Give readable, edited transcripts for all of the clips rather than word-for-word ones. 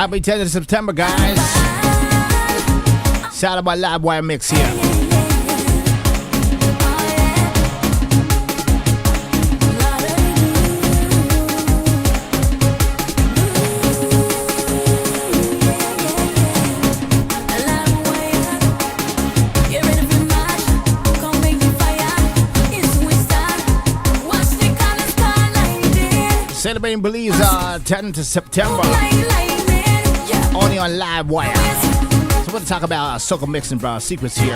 Happy 10th of September, guys. Shout out my Live Wire mix here. Celebrating Belize 10th of September. Only on Live Wire. So we're going to talk about soca mixing, bro. Secrets here.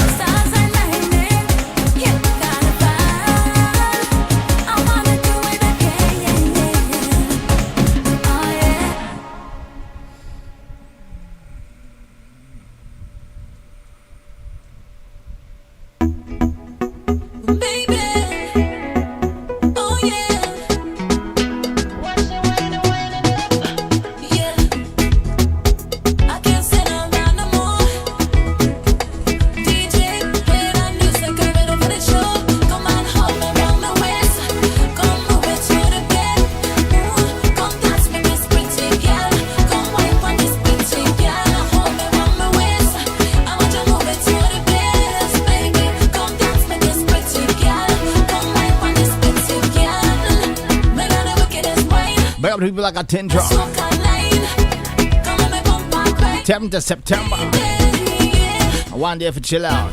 People like a 10 drop. 10th of September. One day for chill out.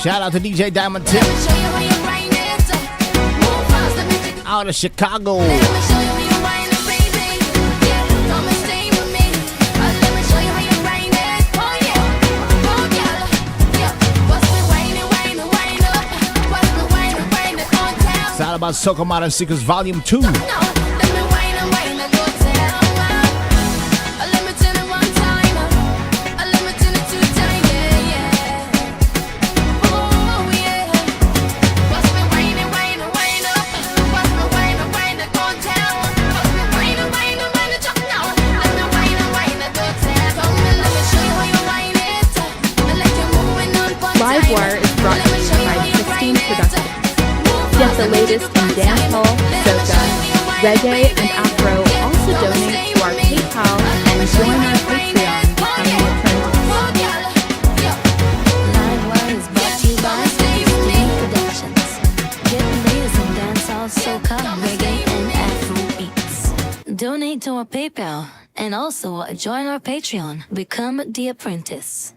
Shout out to DJ Diamond Tip out of Chicago. It's all about Soca Modern Secrets Volume 2. Get the latest in dancehall, soca, reggae, and afro. Also donate to our PayPal and join our Patreon, becoming a Live Wire is brought to you by Steam Productions. Get the latest in dancehall, soca, reggae, and afro beats. Donate to our PayPal and also join our Patreon. Become the apprentice.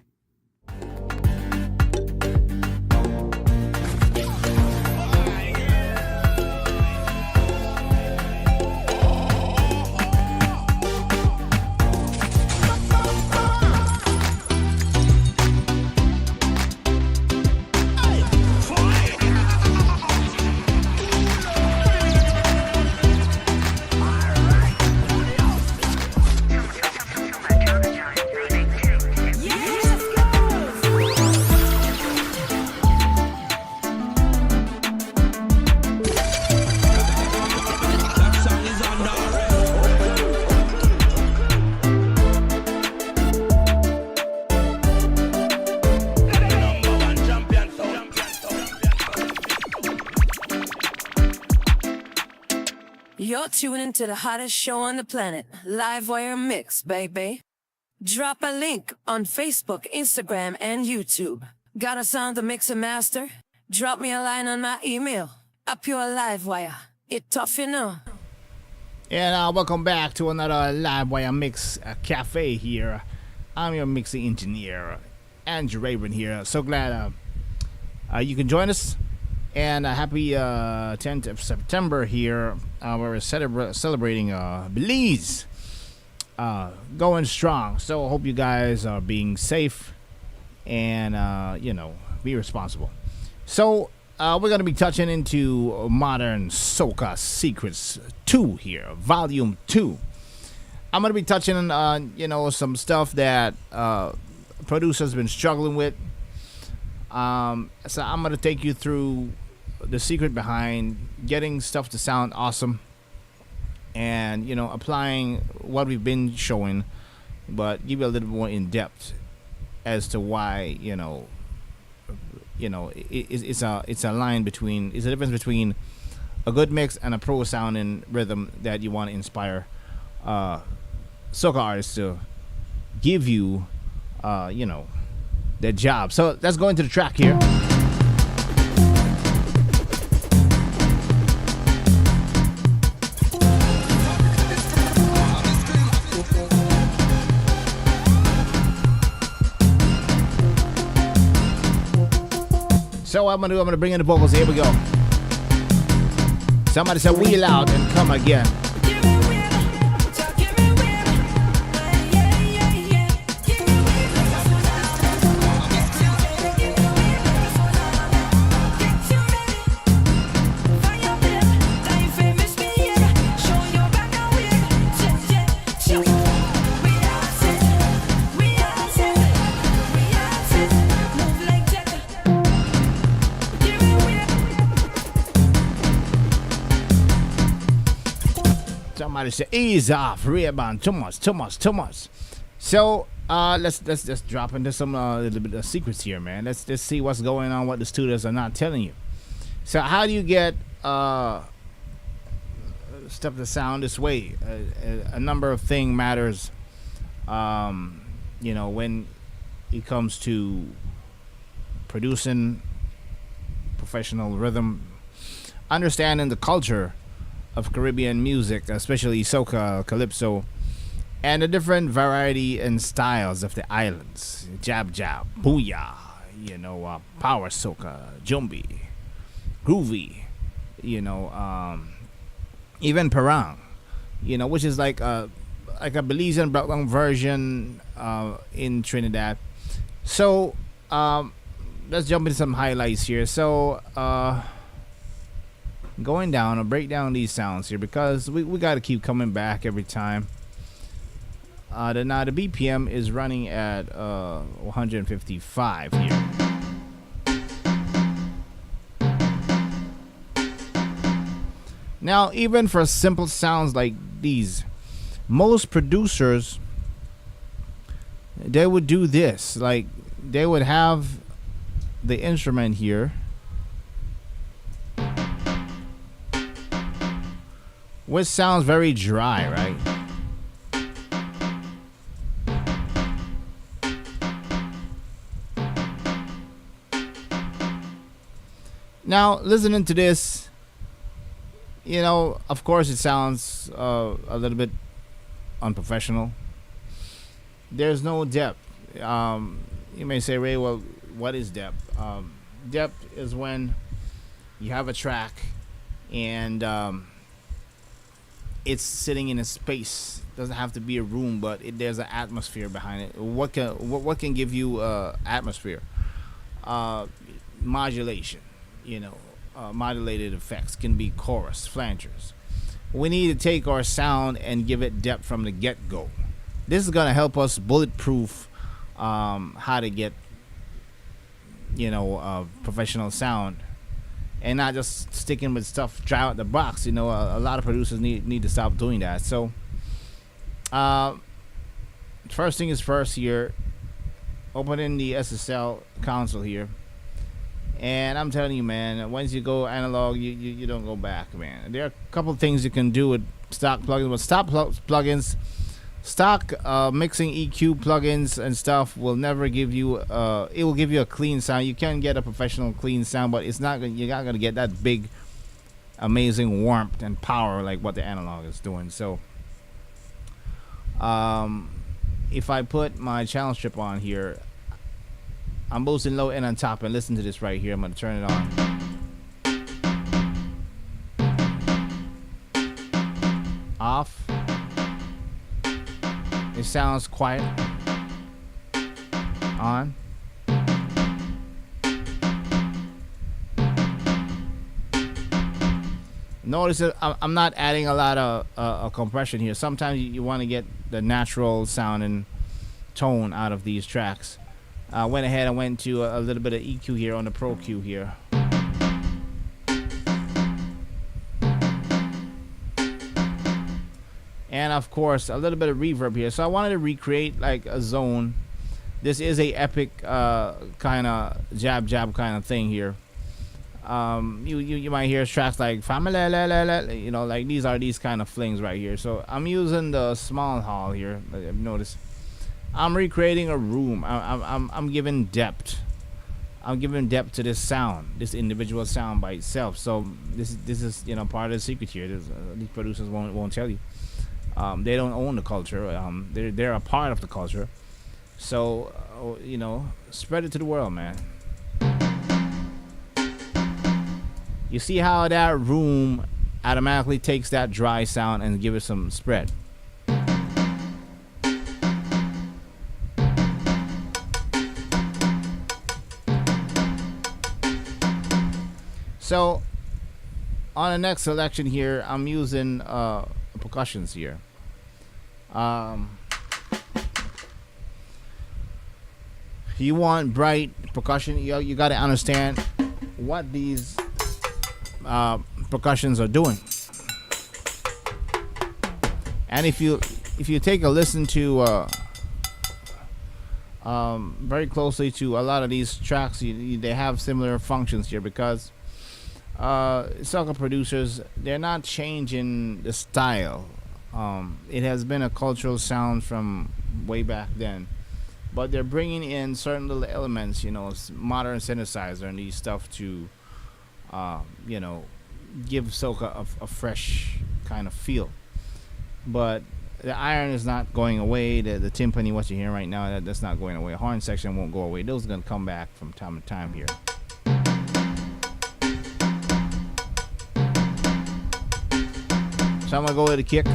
You're tuning to the hottest show on the planet, Live Wire Mix, baby. Drop a link on Facebook, Instagram, and YouTube. Got a sound to mix and master? Drop me a line on my email. Up your Live Wire. It tough, you know. And welcome back to another Live Wire Mix Cafe here. I'm your mixing engineer, Andrew Rayburn here. So glad you can join us. And happy 10th of September here. We're celebrating Belize. Going strong. So I hope you guys are being safe and, be responsible. So we're going to be touching into Modern Soca Secrets 2 here, Volume 2. I'm going to be touching on, some stuff that producers been struggling with. So I'm going to take you through the secret behind getting stuff to sound awesome and, applying what we've been showing, but give you a little more in depth as to why, it's a line between, it's a difference between a good mix and a pro sounding rhythm that you want to inspire soca artists to give you, their job. So let's go into the track here. So what I'm gonna do, I'm gonna bring in the vocals. Here we go. Somebody said wheel out and come again. Somebody say ease off, Ray-Ban, too much. So let's just drop into some little bit of secrets here, man. Let's just see what's going on, what the studios are not telling you. So how do you get stuff to sound this way? A number of things matters. When it comes to producing professional rhythm, understanding the culture of Caribbean music, especially soca, calypso, and the different variety and styles of the islands. Jab jab, booyah, power soca, jumbi, groovy, even parang, which is like a Belizean Blacklang version in Trinidad. So let's jump into some highlights here. So going down, I'll break down these sounds here because we got to keep coming back every time. The BPM is running at 155 here. Now, even for simple sounds like these, most producers, they would do this. Like, they would have the instrument here, which sounds very dry, right? Now, listening to this, of course it sounds a little bit unprofessional. There's no depth. You may say, Ray, well, what is depth? Depth is when you have a track and it's sitting in a space. Doesn't have to be a room, but there's an atmosphere behind it. What can give you atmosphere? Modulation, modulated effects can be chorus, flangers. We need to take our sound and give it depth from the get-go. This is gonna help us bulletproof how to get professional sound. And not just sticking with stuff dry out the box. A lot of producers need to stop doing that. So, first thing is first here. Opening the SSL console here. And I'm telling you, man, once you go analog, you don't go back, man. There are a couple of things you can do with stock plugins. But plugins, stock mixing EQ plugins and stuff will never give you it will give you a clean sound. You can get a professional clean sound, but you're not gonna get that big amazing warmth and power like what the analog is doing. So if I put my channel strip on here, I'm boosting low end on top, and listen to this right here. I'm going to turn it on. Off. It sounds quiet. On. Notice that I'm not adding a lot of compression here. Sometimes you want to get the natural sound and tone out of these tracks. I went ahead and went to a little bit of EQ here on the Pro Q here. And of course a little bit of reverb here. So I wanted to recreate like a zone. This is a epic kind of jab kind of thing here. You might hear tracks like family, you know, like these kind of flings right here. So I'm using the small hall here. Notice I'm recreating a room. I'm giving depth. I'm giving depth to this sound, this individual sound by itself. So this is, you know, part of the secret here. These producers won't tell you. They don't own the culture. They're a part of the culture. So you know, spread it to the world, man. You see how that room automatically takes that dry sound and give it some spread. So on the next selection here, I'm using percussions here. You want bright percussion, you got to understand what these percussions are doing. And if you take a listen to very closely to a lot of these tracks, they have similar functions here, because soca producers, they're not changing the style. It has been a cultural sound from way back then, but they're bringing in certain little elements, you know, modern synthesizer and these stuff to you know, give soca a fresh kind of feel. But the iron is not going away. The timpani, what you're hearing right now, that's not going away. Horn section won't go away. Those are going to come back from time to time here. So I'm going to go with a kick.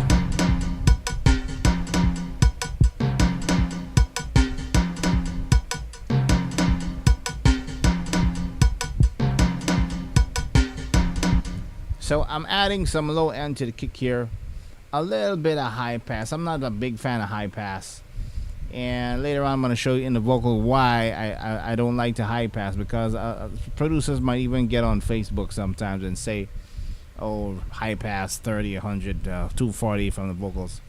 So I'm adding some low end to the kick here, a little bit of high pass. I'm not a big fan of high pass, and later on I'm going to show you in the vocal why I don't like the high pass, because producers might even get on Facebook sometimes and say, oh, high pass 30, 100, 240 from the vocals.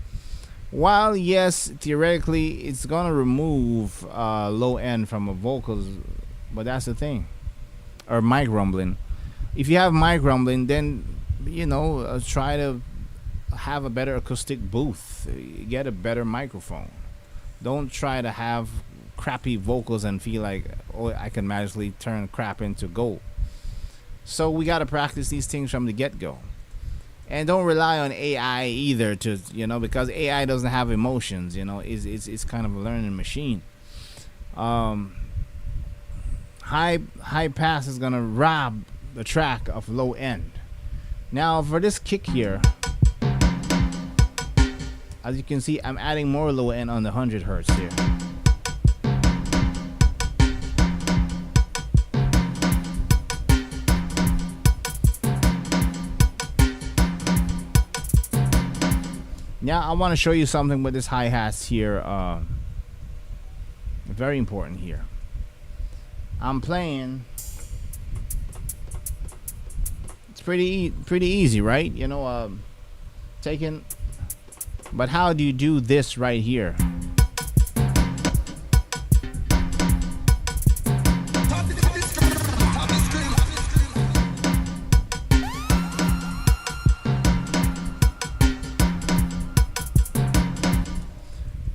While yes, theoretically it's going to remove low end from the vocals, but that's the thing. Or mic rumbling. If you have mic rumbling, then, you know, try to have a better acoustic booth. Get a better microphone. Don't try to have crappy vocals and feel like, oh, I can magically turn crap into gold. So we got to practice these things from the get-go. And don't rely on AI either, to, you know, because AI doesn't have emotions, you know. It's kind of a learning machine. High pass is going to rob the track of low end. Now for this kick here, as you can see, I'm adding more low end on the 100 hertz here. Now I want to show you something with this hi-hats here. Very important here. I'm playing. Pretty easy, right? You know, taking. But how do you do this right here?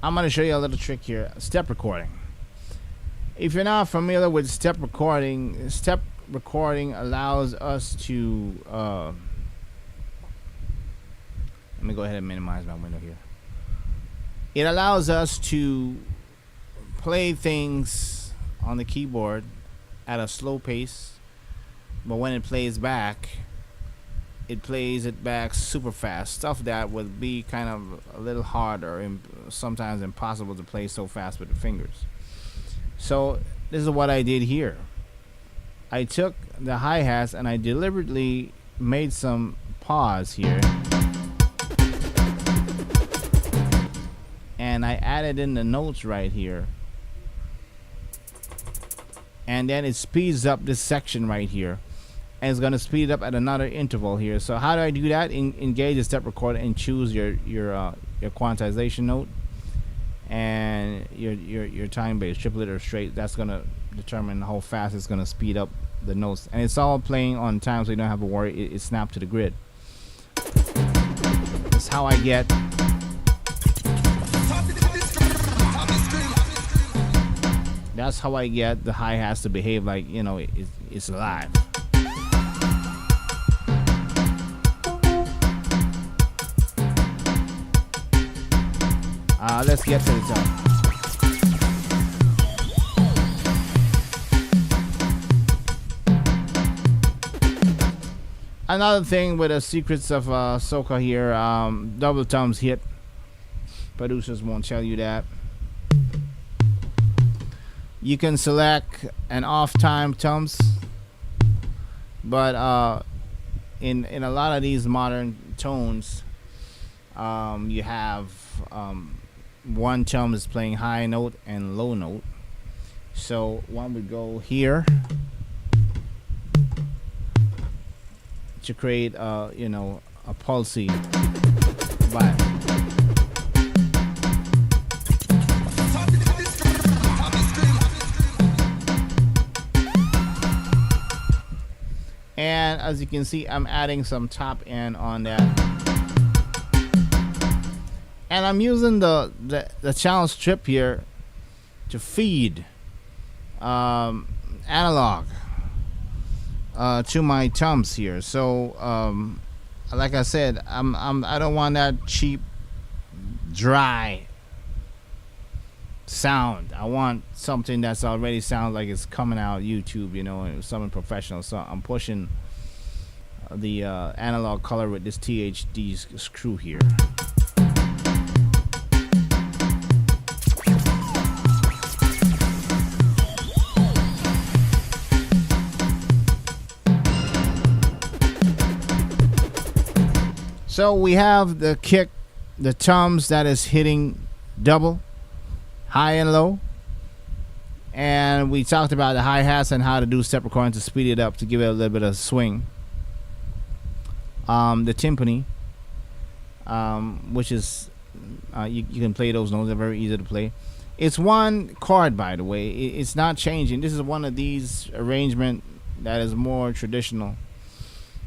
I'm going to show you a little trick here. Step recording. If you're not familiar with step recording allows us to Let me go ahead and minimize my window here. It allows us to play things on the keyboard at a slow pace, but when it plays back, it plays it back super fast. Stuff that would be kind of a little harder and sometimes impossible to play so fast with the fingers. So this is what I did here. I took the hi-hats and I deliberately made some pause here, and I added in the notes right here, and then it speeds up this section right here, and it's going to speed it up at another interval here. So how do I do that? Engage the step recorder and choose your quantization note and your time base, triplet or straight. That's going to determine how fast it's going to speed up the notes, and it's all playing on time, so you don't have to worry. It's snapped to the grid. That's how I get the hi-hats to behave like, you know, it's alive. Let's get to the top. Another thing with the secrets of soca here, double thumbs hit. Producers won't tell you that. You can select an off time thumbs, but in a lot of these modern tones, you have one thumb is playing high note and low note. So one would go here to create a pulsy vibe. And as you can see, I'm adding some top end on that, and I'm using the channel strip here to feed analog to my thumbs here. So like I said, I don't want that cheap, dry sound. I want something that's already sounds like it's coming out YouTube, something professional. So I'm pushing the analog color with this THD screw here. So we have the kick, the toms that is hitting double, high and low. And we talked about the hi-hats and how to do step recording to speed it up to give it a little bit of swing. The timpani, which is, you can play those notes, they're very easy to play. It's one chord, by the way. It's not changing. This is one of these arrangement that is more traditional.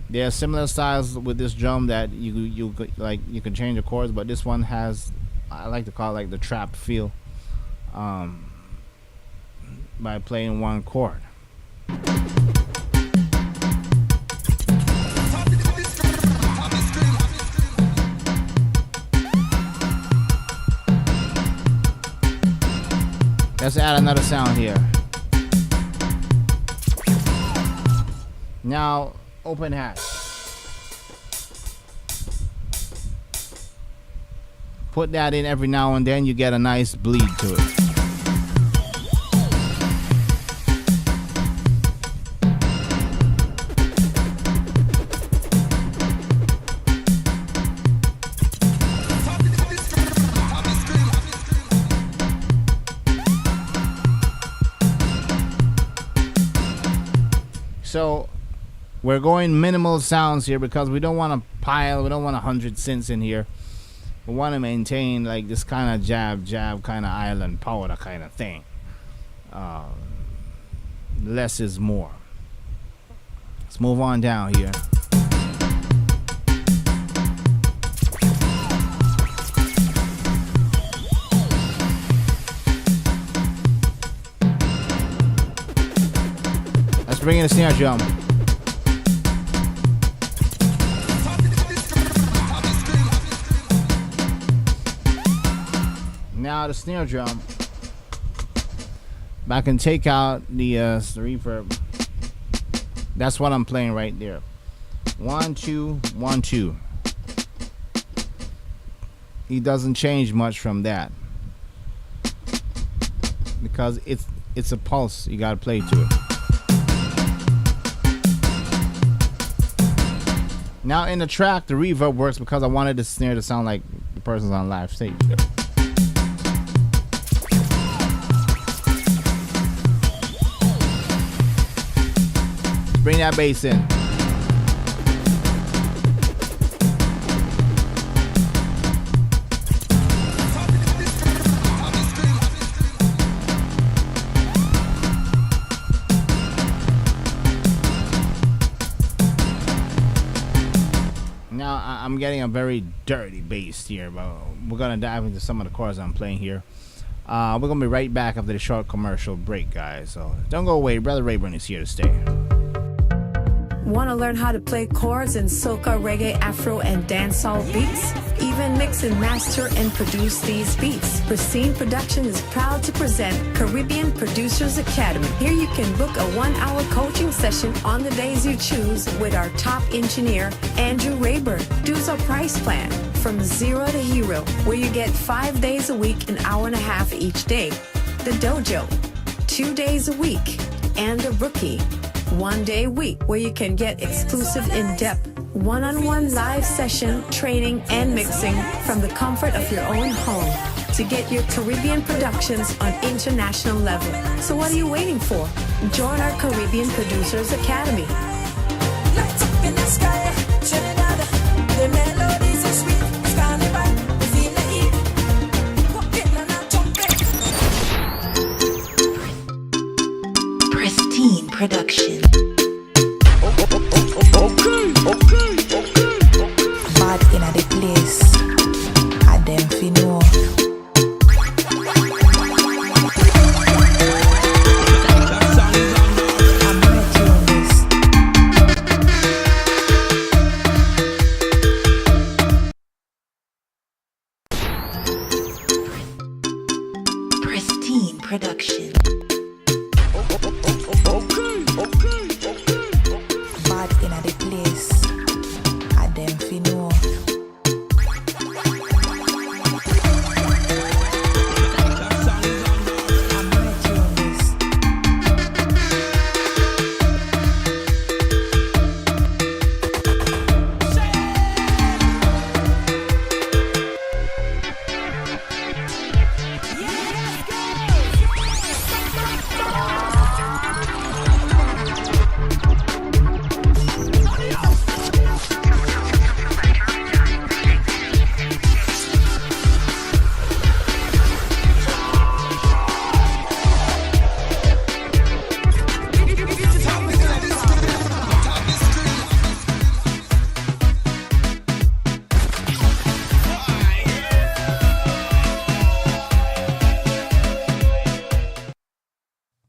There are similar styles with this drum that you can change the chords, but this one has, I like to call it like the trap feel, by playing one chord. Let's add another sound here. Now open hat. Put that in every now and then, you get a nice bleed to it. So we're going minimal sounds here because we don't want to pile, we don't want 100 synths in here. We want to maintain like this kind of jab kind of island powder kind of thing. Less is more. Let's move on down here. Let's bring in a snare drum. Now the snare drum. But I can take out the reverb. That's what I'm playing right there. 1 2 1 2. He doesn't change much from that because it's a pulse. You gotta play to it. Now in the track, the reverb works because I wanted the snare to sound like the person's on live stage. Bring that bass in. Now I'm getting a very dirty bass here, but we're gonna dive into some of the chords I'm playing here. We're gonna be right back after the short commercial break, guys. So don't go away. Brother Rayburn is here to stay. Want to learn how to play chords in soca, reggae, afro, and dancehall beats? Even mix and master and produce these beats. Pristine Production is proud to present Caribbean Producers Academy. Here you can book a 1-hour coaching session on the days you choose with our top engineer, Andrew Rayburn. Dues or price plan from zero to hero, where you get 5 days a week, an hour and a half each day. The dojo, 2 days a week, and the rookie, 1 day a week, where you can get exclusive in-depth one-on-one live session training and mixing from the comfort of your own home to get your Caribbean productions on international level. So what are you waiting for? Join our Caribbean Producers Academy. Lights up in the sky, Trinidad. The melodies are sweet. It's carnival. We feel the heat. Walking on a trumpet. Pristine Production. Bad inna the place. I them fi know. I'm ready on this. Pristine Production. Bad inna the place. I them fi know. I'm ready on this.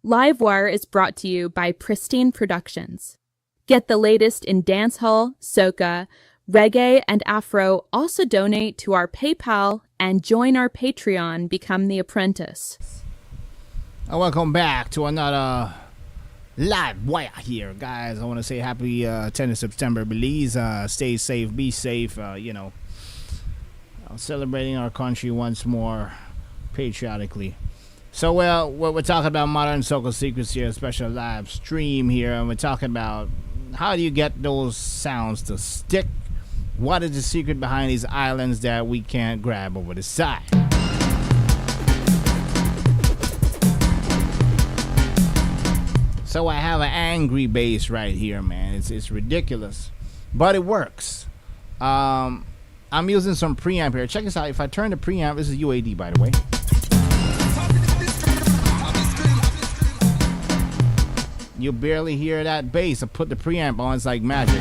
Livewire is brought to you by Pristine Productions. Get the latest in dancehall, soca, reggae, and afro. Also donate to our PayPal and join our Patreon, Become the Apprentice. Welcome back to another live wire here, guys. I want to say happy 10th of September, Belize. Stay safe, be safe. Celebrating our country once more patriotically. So, we're talking about Modern Soca Secrets here, a special live stream here, and we're talking about how do you get those sounds to stick? What is the secret behind these islands that we can't grab over the side? So I have an angry bass right here, man. It's ridiculous, but it works. I'm using some preamp here. Check this out. If I turn the preamp, this is UAD, by the way. You barely hear that bass. I put the preamp on, it's like magic.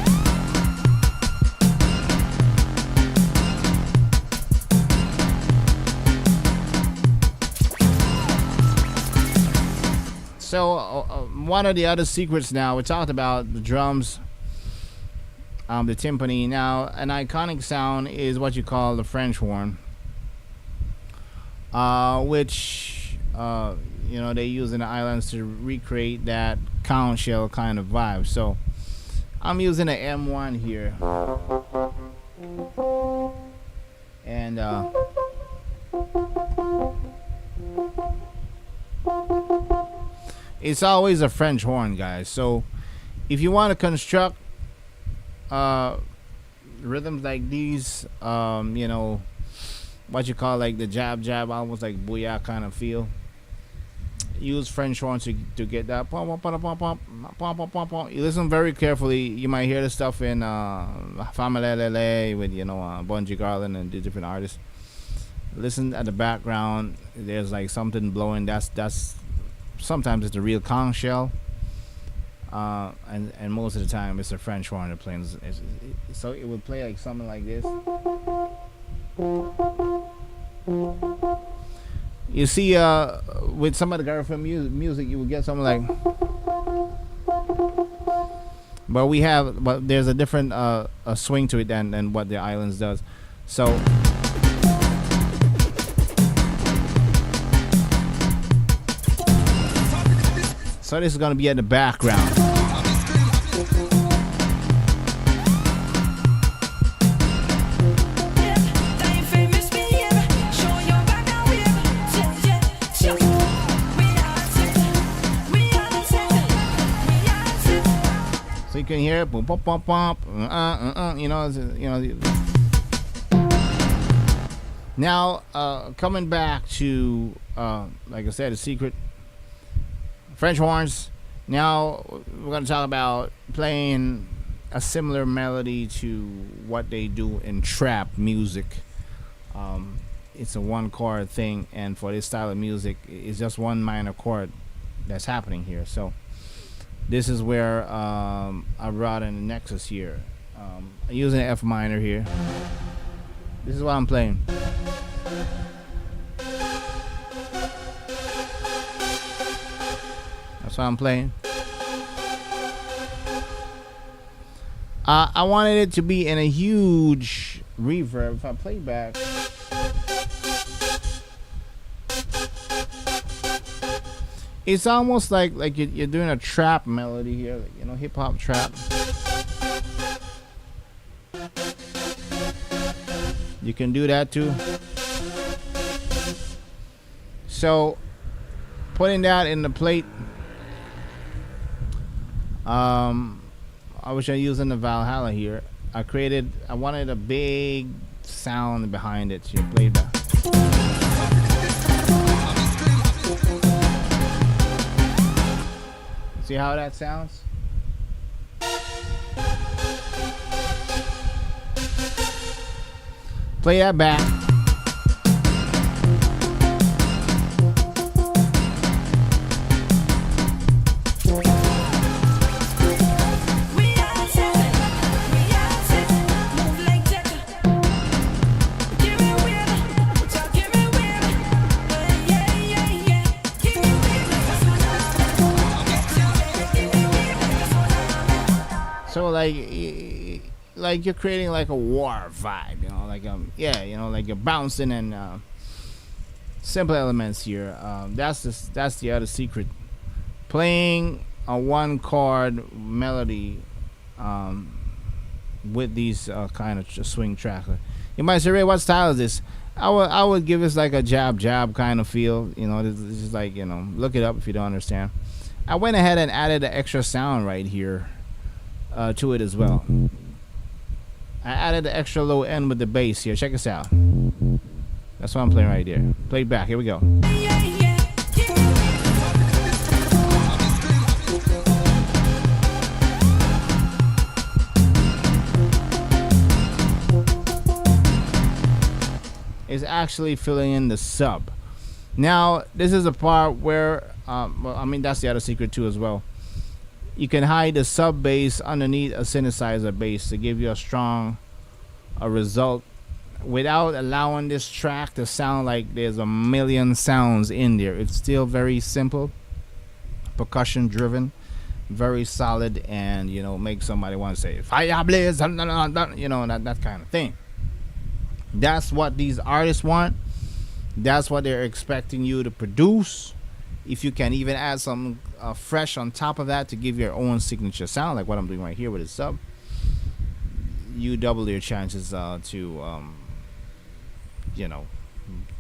So, one of the other secrets now, we talked about the drums, the timpani. Now, an iconic sound is what you call the French horn. which they use in the islands to recreate that conch shell kind of vibe. So I'm using an M1 here, and it's always a French horn, guys. So if you want to construct rhythms like these, what you call like the jab jab, almost like booyah kind of feel, use French horns to get that pom pom pom pom pom pom pom pom pom. You listen very carefully. You might hear the stuff in Family with Bungie Garland and the different artists. Listen at the background. There's like something blowing. That's sometimes it's a real conch shell. And most of the time it's a French horn that plays. So it would play like something like this. You see, with some of the girlfriend music, you would get something like. But there's a different a swing to it than what the islands does. So this is gonna be at the background. So you can hear it, boom, boom, boom, boom, Now, coming back to, like I said, the secret French horns. Now we're going to talk about playing a similar melody to what they do in trap music. It's a one chord thing, and for this style of music, it's just one minor chord that's happening here. So this is where I brought in the Nexus here. I'm using an F minor here. This is what I'm playing. That's what I'm playing. I wanted it to be in a huge reverb. If I play back, it's almost like you're doing a trap melody here, hip hop trap. You can do that too. So putting that in the plate, I wish I was using the Valhalla here. I wanted a big sound behind it. So you play that. See how that sounds? Play that back. So like you're creating like a war vibe, like you're bouncing and simple elements here. That's the other secret. Playing a one chord melody with these kind of swing tracks. You might say, Ray, what style is this? I would give this like a jab kind of feel. This is like, look it up if you don't understand. I went ahead and added an extra sound right here to it as well. I added the extra low end with the bass here. Check this out. That's what I'm playing right there. Play it back. Here we go. It's actually filling in the sub. Now, this is a part where, that's the other secret too as well. You can hide the sub bass underneath a synthesizer bass to give you a strong result without allowing this track to sound like there's a million sounds in there. It's still very simple, percussion driven, very solid, and make somebody want to say fire blaze, that kind of thing. That's what these artists want. That's what they're expecting you to produce. If you can even add some fresh on top of that to give your own signature sound, like what I'm doing right here with the sub, you double your chances to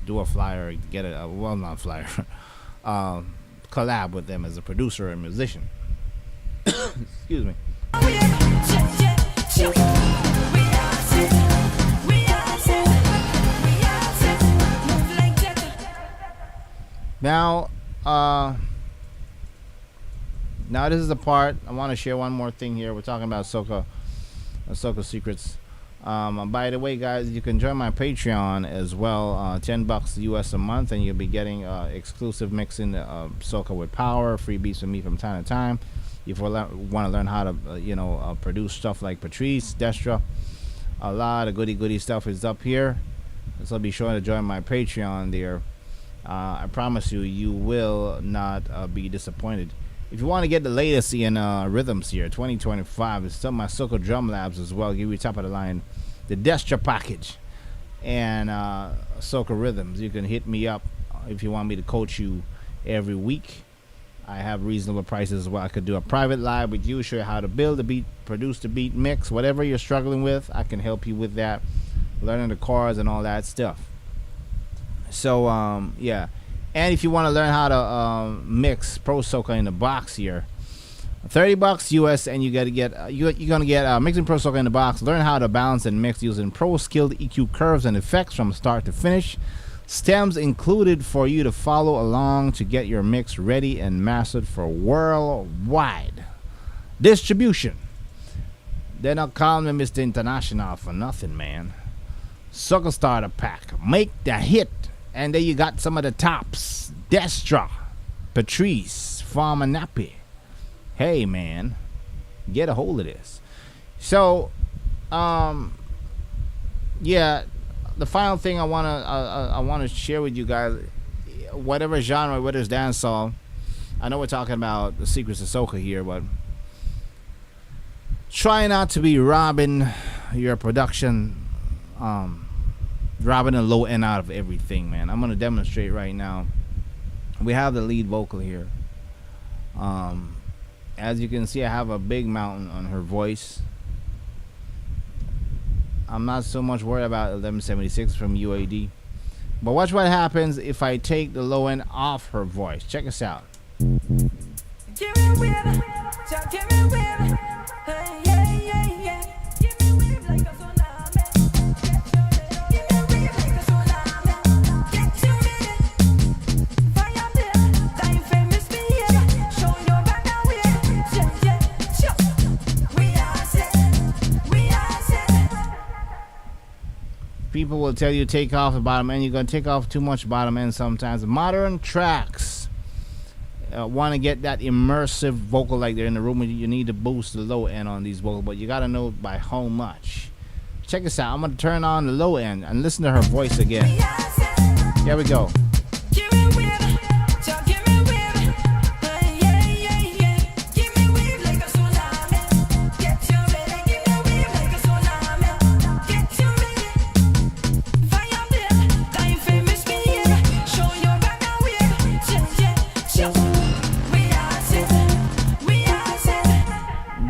do a flyer, get a well, not flyer, collab with them as a producer and musician. Excuse me. Now, this is the part I want to share. One more thing here. We're talking about soca secrets. By the way, guys, you can join my Patreon as well. $10 US a month, and you'll be getting exclusive mixing soca with power, free beats from me from time to time. If you want to learn how to, produce stuff like Patrice, Destra, a lot of goody stuff is up here. So be sure to join my Patreon there. I promise you will not be disappointed. If you want to get the latest in rhythms here, 2025, it's some of my Soca Drum Labs as well. Give you top of the line, the Destra package, and Soca Rhythms. You can hit me up if you want me to coach you every week. I have reasonable prices as well. I could do a private live with you, show you how to build the beat, produce the beat, mix, whatever you're struggling with. I can help you with that, learning the chords and all that stuff. So yeah, and if you want to learn how to mix Pro Soca in the box here, $30 US, and you gotta get you're gonna get mixing Pro Soca in the box. Learn how to balance and mix using pro skilled EQ curves and effects from start to finish. Stems included for you to follow along to get your mix ready and mastered for worldwide distribution. They're not calling me Mr. International for nothing, man. Soca Starter Pack, make the hit. And there you got some of the tops. Destra, Patrice, Farmer Nappy. Hey, man, get a hold of this. So, yeah, the final thing I wanna share with you guys, whatever genre, whether it's dancehall, I know we're talking about the secrets of soca here, but try not to be robbing your production, robbing the low end out of everything, man. I'm gonna demonstrate right now. We have the lead vocal here. As you can see, I have a big mountain on her voice. I'm not so much worried about 1176 from UAD, but watch what happens if I take the low end off her voice. Check this out. People will tell you take off the bottom end. You're going to take off too much bottom end sometimes. Modern tracks want to get that immersive vocal like they're in the room. You need to boost the low end on these vocals, but you got to know by how much. Check this out. I'm going to turn on the low end and listen to her voice again. Here we go.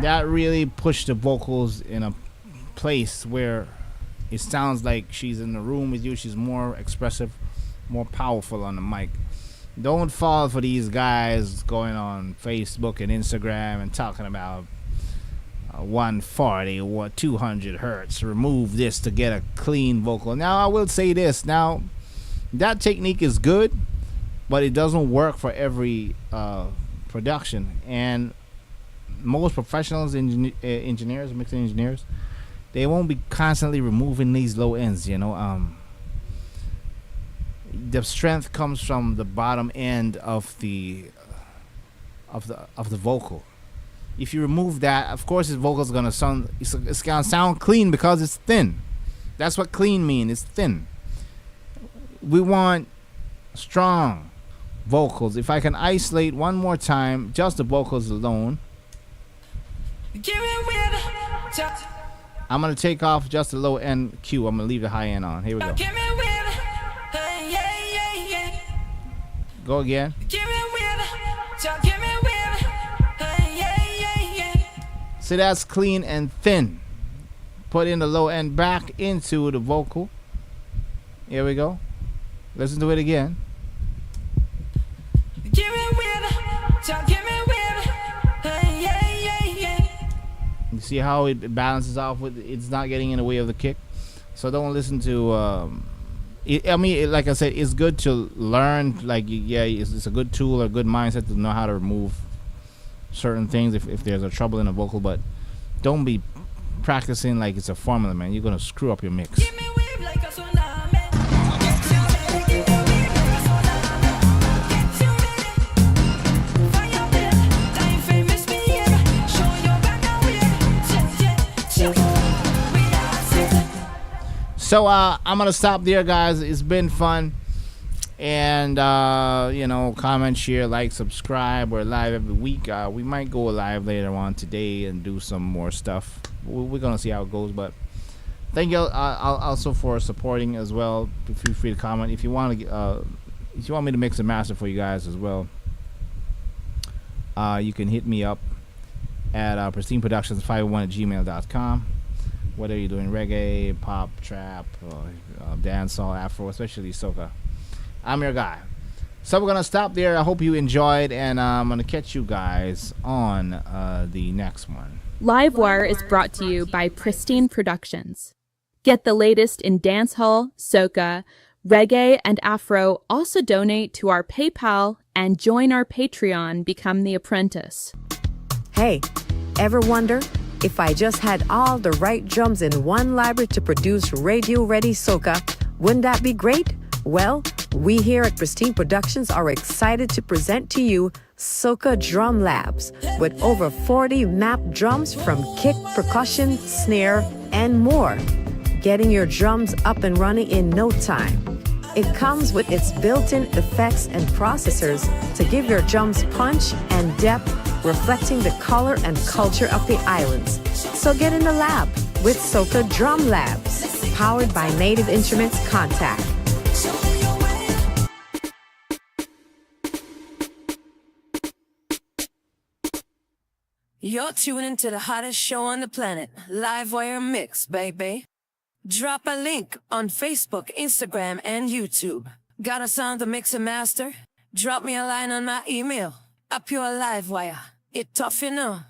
That really pushed the vocals in a place where it sounds like she's in the room with you. She's more expressive, more powerful on the mic. Don't fall for these guys going on Facebook and Instagram and talking about 140 or 200 hertz. Remove this to get a clean vocal. Now, I will say this. Now, that technique is good, but it doesn't work for every production. And most professionals, engineers, mixing engineers, they won't be constantly removing these low ends. The strength comes from the bottom end of the vocal. If you remove that, of course, his vocal's gonna sound. It's gonna sound clean because it's thin. That's what clean means. It's thin. We want strong vocals. If I can isolate one more time, just the vocals alone. I'm gonna take off just the low end cue. I'm gonna leave the high end on. Here we go. Go again. Give me with, just give me with. Hey, yeah. See, that's clean and thin. Put in the low end back into the vocal. Here we go. Listen to it again. Give me with, just give me with. Hey, yeah. You see how it balances off with it's not getting in the way of the kick. So don't listen to. Like I said, it's good to learn. Like, yeah, it's a good tool or good mindset to know how to remove certain things if there's a trouble in a vocal. But don't be practicing like it's a formula, man. You're gonna screw up your mix. Give me with like a tsunami. So I'm gonna stop there, guys. It's been fun, and comment, share, like, subscribe. We're live every week. We might go live later on today and do some more stuff. We're gonna see how it goes, but thank you also for supporting as well. Feel free to comment if you want to. If you want me to mix and master for you guys as well, you can hit me up at pristineproductions501@gmail.com. Whether you're doing reggae, pop, trap, dancehall, afro, especially soca, I'm your guy. So we're gonna stop there. I hope you enjoyed, and I'm gonna catch you guys on the next one. Livewire is brought to you by Pristine Productions. Get the latest in dancehall, soca, reggae, and afro. Also donate to our PayPal and join our Patreon. Become the apprentice. Hey, ever wonder if I just had all the right drums in one library to produce radio-ready soca, wouldn't that be great? Well, we here at Pristine Productions are excited to present to you Soca Drum Labs with over 40 mapped drums from kick, percussion, snare, and more. Getting your drums up and running in no time. It comes with its built-in effects and processors to give your drums punch and depth, reflecting the color and culture of the islands. So get in the lab with Soca Drum Labs, powered by Native Instruments Contact. You're tuning to the hottest show on the planet, Livewire Mix, baby. Drop a link on Facebook, Instagram, and YouTube. Got a sound to mix and master? Drop me a line on my email. A pure Livewire. It tough, you know.